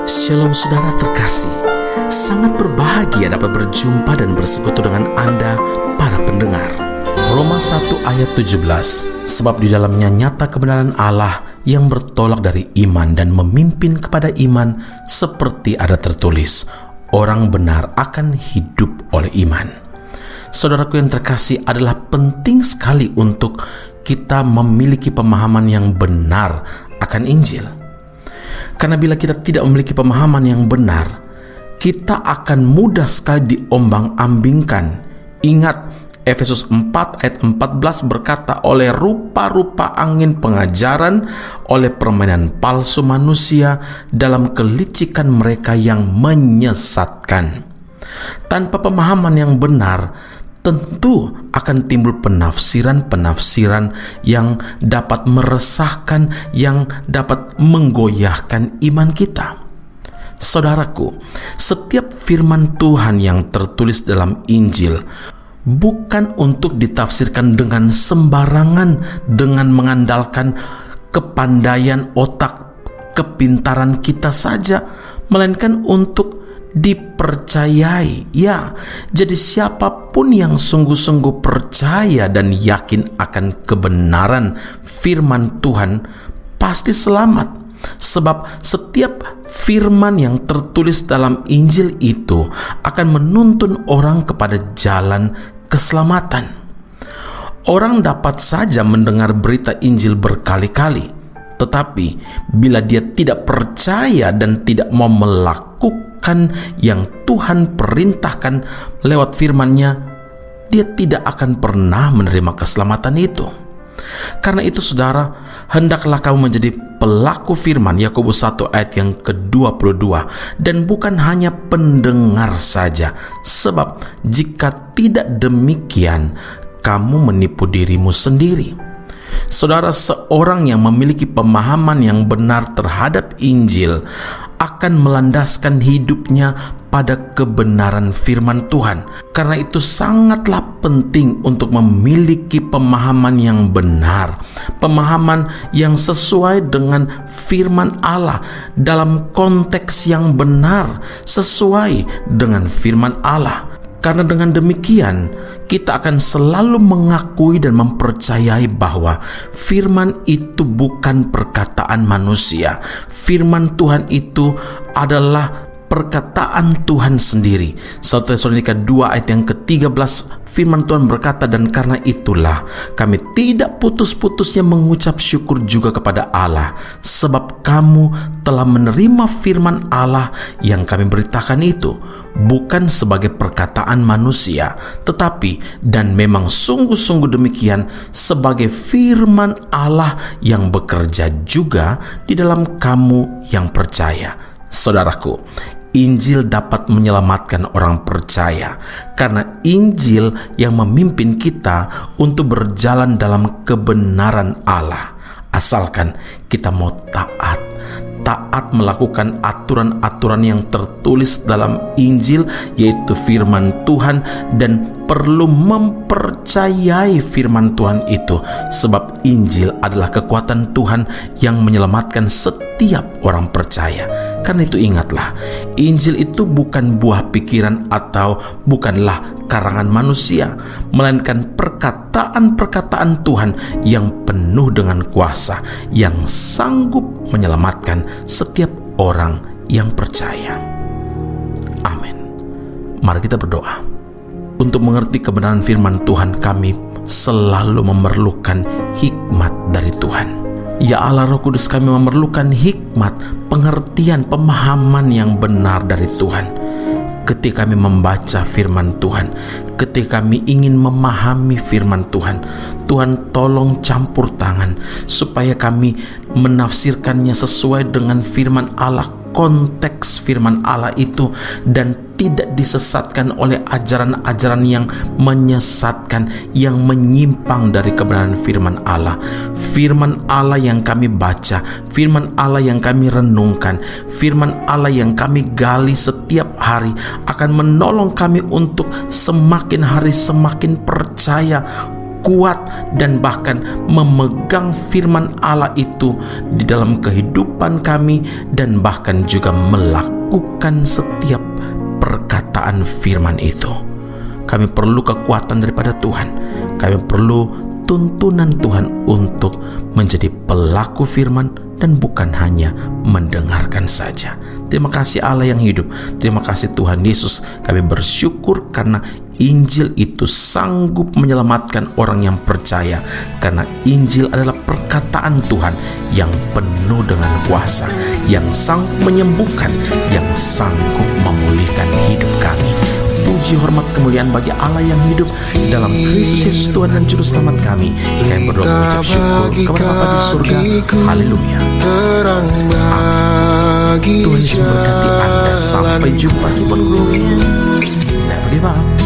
Shalom saudara terkasih, sangat berbahagia dapat berjumpa dan bersekutu dengan Anda para pendengar. Roma 1 ayat 17, sebab di dalamnya nyata kebenaran Allah yang bertolak dari iman dan memimpin kepada iman, seperti ada tertulis, orang benar akan hidup oleh iman. Saudaraku yang terkasih, adalah penting sekali untuk kita memiliki pemahaman yang benar akan Injil. Karena bila kita tidak memiliki pemahaman yang benar, kita akan mudah sekali diombang-ambingkan. Ingat, Efesus 4 ayat 14 berkata, oleh rupa-rupa angin pengajaran, oleh permainan palsu manusia, dalam kelicikan mereka yang menyesatkan. Tanpa pemahaman yang benar, tentu akan timbul penafsiran-penafsiran yang dapat meresahkan, yang dapat menggoyahkan iman kita. Saudaraku, setiap firman Tuhan yang tertulis dalam Injil bukan untuk ditafsirkan dengan sembarangan, dengan mengandalkan kepandaian otak, kepintaran kita saja, melainkan untuk dipercayai. Ya, jadi siapapun yang sungguh-sungguh percaya dan yakin akan kebenaran firman Tuhan pasti selamat. Sebab setiap firman yang tertulis dalam Injil itu akan menuntun orang kepada jalan keselamatan. Orang dapat saja mendengar berita Injil berkali-kali, tetapi bila dia tidak percaya dan tidak mau melakukan yang Tuhan perintahkan lewat firman-Nya, dia tidak akan pernah menerima keselamatan itu. Karena itu saudara, hendaklah kamu menjadi pelaku firman, Yakobus 1 ayat yang ke-22, dan bukan hanya pendengar saja, sebab jika tidak demikian, kamu menipu dirimu sendiri. Saudara, seorang yang memiliki pemahaman yang benar terhadap Injil akan melandaskan hidupnya pada kebenaran firman Tuhan. Karena itu sangatlah penting untuk memiliki pemahaman yang benar, pemahaman yang sesuai dengan firman Allah, dalam konteks yang benar, sesuai dengan firman Allah. Karena dengan demikian, kita akan selalu mengakui dan mempercayai bahwa firman itu bukan perkataan manusia. Firman Tuhan itu adalah perkataan Tuhan sendiri. 1 Tesalonika 2 ayat yang ke-13, firman Tuhan berkata, dan karena itulah kami tidak putus-putusnya mengucap syukur juga kepada Allah, sebab kamu telah menerima firman Allah yang kami beritakan itu, bukan sebagai perkataan manusia, tetapi, dan memang sungguh-sungguh demikian, sebagai firman Allah yang bekerja juga di dalam kamu yang percaya. Saudaraku, Injil dapat menyelamatkan orang percaya, karena Injil yang memimpin kita untuk berjalan dalam kebenaran Allah. Asalkan kita mau taat melakukan aturan-aturan yang tertulis dalam Injil, yaitu firman Tuhan, dan perlu mempercayai firman Tuhan itu, sebab Injil adalah kekuatan Tuhan yang menyelamatkan setiap orang percaya. Karena itu ingatlah, Injil itu bukan buah pikiran atau bukanlah karangan manusia, melainkan perkataan-perkataan Tuhan yang penuh dengan kuasa, yang sanggup menyelamatkan setiap orang yang percaya. Amin. Mari kita berdoa. Untuk mengerti kebenaran firman Tuhan, kami selalu memerlukan hikmat dari Tuhan. Ya Allah, Roh Kudus, kami memerlukan hikmat, pengertian, pemahaman yang benar dari Tuhan. Ketika kami membaca firman Tuhan, ketika kami ingin memahami firman Tuhan, Tuhan tolong campur tangan supaya kami menafsirkannya sesuai dengan firman Allah, konteks firman Allah itu, dan tidak disesatkan oleh ajaran-ajaran yang menyesatkan, yang menyimpang dari kebenaran firman Allah. Firman Allah yang kami baca, firman Allah yang kami renungkan, firman Allah yang kami gali setiap hari akan menolong kami untuk semakin hari semakin percaya kuat dan bahkan memegang firman Allah itu di dalam kehidupan kami, dan bahkan juga melakukan setiap perkataan firman itu. Kami perlu kekuatan daripada Tuhan. Kami perlu tuntunan Tuhan untuk menjadi pelaku firman dan bukan hanya mendengarkan saja. Terima kasih Allah yang hidup. Terima kasih Tuhan Yesus. Kami bersyukur karena Injil itu sanggup menyelamatkan orang yang percaya, karena Injil adalah perkataan Tuhan yang penuh dengan kuasa, yang sanggup menyembuhkan, yang sanggup memulihkan hidup kami. Puji, hormat, kemuliaan bagi Allah yang hidup dalam Kristus Yesus Tuhan dan Juru Selamat kami. Kami berdoa mengucap syukur kepada Bapa di surga. Haleluya. Tuhan Yesus memberkati Anda. Sampai jumpa di Never give up.